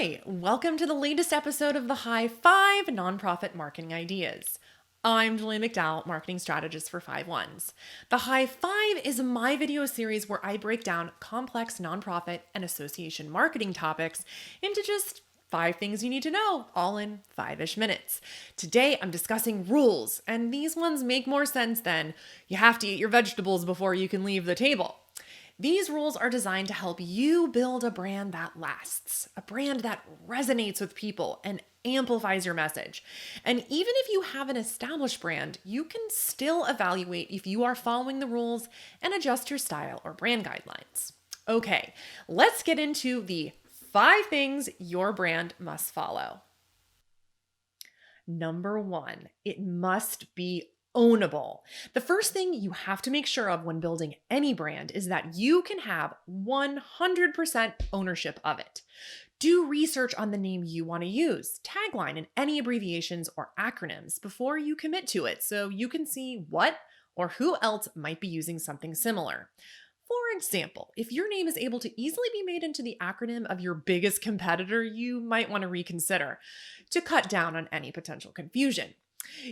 Hi, welcome to the latest episode of the High Five Nonprofit Marketing Ideas. I'm Julie McDowell, marketing strategist for 5 Ones. The High Five is my video series where I break down complex nonprofit and association marketing topics into just 5 things you need to know, all in 5-ish minutes. Today, I'm discussing rules, and these ones make more sense than you have to eat your vegetables before you can leave the table. These rules are designed to help you build a brand that lasts, a brand that resonates with people and amplifies your message. And even if you have an established brand, you can still evaluate if you are following the rules and adjust your style or brand guidelines. Okay, let's get into the 5 things your brand must follow. Number 1, it must be ownable. The first thing you have to make sure of when building any brand is that you can have 100% ownership of it. Do research on the name you want to use, tagline, and any abbreviations or acronyms before you commit to it so you can see what or who else might be using something similar. For example, if your name is able to easily be made into the acronym of your biggest competitor, you might want to reconsider to cut down on any potential confusion.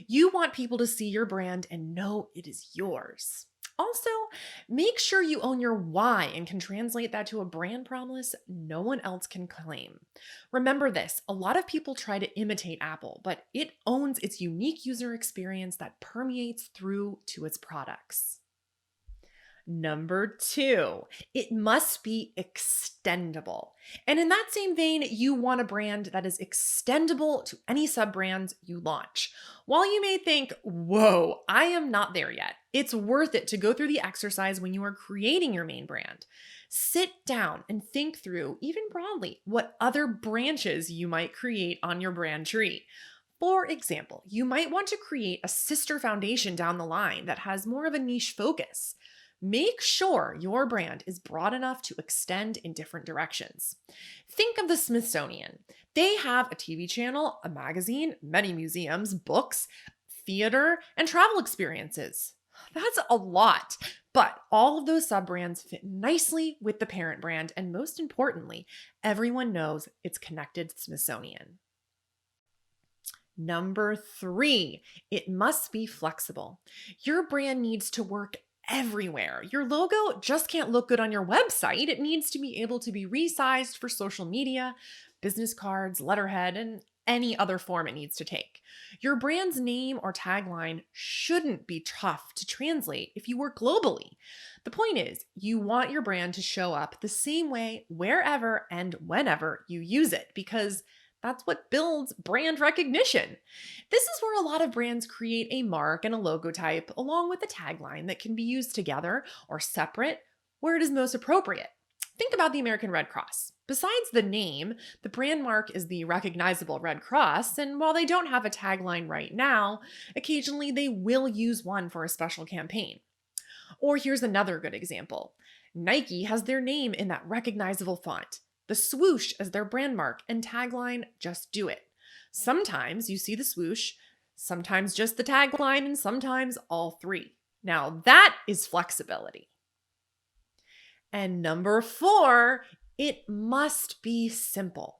You want people to see your brand and know it is yours. Also, make sure you own your why and can translate that to a brand promise no one else can claim. Remember this, a lot of people try to imitate Apple, but it owns its unique user experience that permeates through to its products. Number 2, it must be extendable. And in that same vein, you want a brand that is extendable to any sub-brands you launch. While you may think, whoa, I am not there yet, it's worth it to go through the exercise when you are creating your main brand. Sit down and think through, even broadly, what other branches you might create on your brand tree. For example, you might want to create a sister foundation down the line that has more of a niche focus. Make sure your brand is broad enough to extend in different directions. Think of the Smithsonian. They have a TV channel, a magazine, many museums, books, theater, and travel experiences. That's a lot, but all of those sub-brands fit nicely with the parent brand, and most importantly, everyone knows it's connected to Smithsonian. Number 3, it must be flexible. Your brand needs to work everywhere. Your logo just can't look good on your website. It needs to be able to be resized for social media, business cards, letterhead, and any other form it needs to take. Your brand's name or tagline shouldn't be tough to translate if you work globally. The point is, you want your brand to show up the same way wherever and whenever you use it, because that's what builds brand recognition. This is where a lot of brands create a mark and a logo type along with a tagline that can be used together or separate where it is most appropriate. Think about the American Red Cross. Besides the name, the brand mark is the recognizable Red Cross, and while they don't have a tagline right now, occasionally they will use one for a special campaign. Or here's another good example. Nike has their name in that recognizable font, the swoosh as their brand mark, and tagline, just do it. Sometimes you see the swoosh, sometimes just the tagline, and sometimes all 3. Now that is flexibility. And number 4, it must be simple.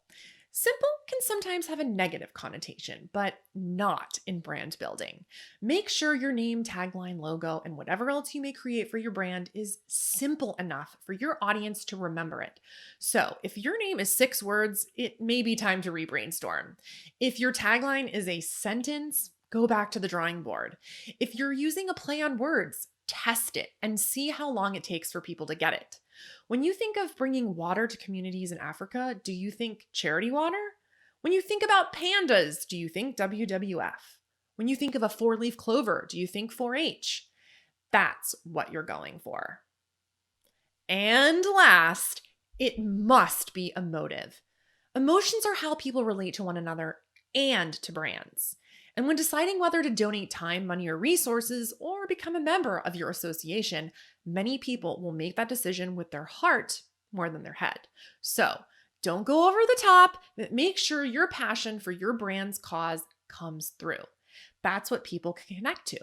Simple can sometimes have a negative connotation, but not in brand building. Make sure your name, tagline, logo, and whatever else you may create for your brand is simple enough for your audience to remember it. So if your name is 6 words, it may be time to re-brainstorm. If your tagline is a sentence, go back to the drawing board. If you're using a play on words, test it and see how long it takes for people to get it. When you think of bringing water to communities in Africa, do you think charity water? When you think about pandas, do you think WWF? When you think of a 4-leaf clover, do you think 4-H? That's what you're going for. And last, it must be emotive. Emotions are how people relate to one another and to brands. And when deciding whether to donate time, money, or resources, or become a member of your association, many people will make that decision with their heart more than their head. So don't go over the top, but make sure your passion for your brand's cause comes through. That's what people can connect to.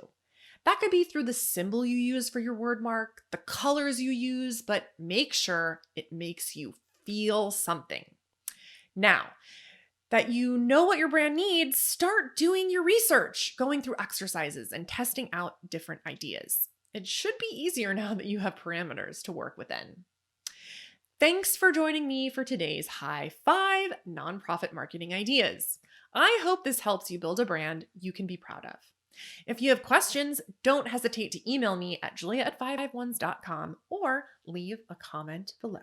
That could be through the symbol you use for your word mark, the colors you use, but make sure it makes you feel something. Now, that you know what your brand needs, start doing your research, going through exercises and testing out different ideas. It should be easier now that you have parameters to work within. Thanks for joining me for today's High 5 Nonprofit Marketing Ideas. I hope this helps you build a brand you can be proud of. If you have questions, don't hesitate to email me at julia@551s.com or leave a comment below.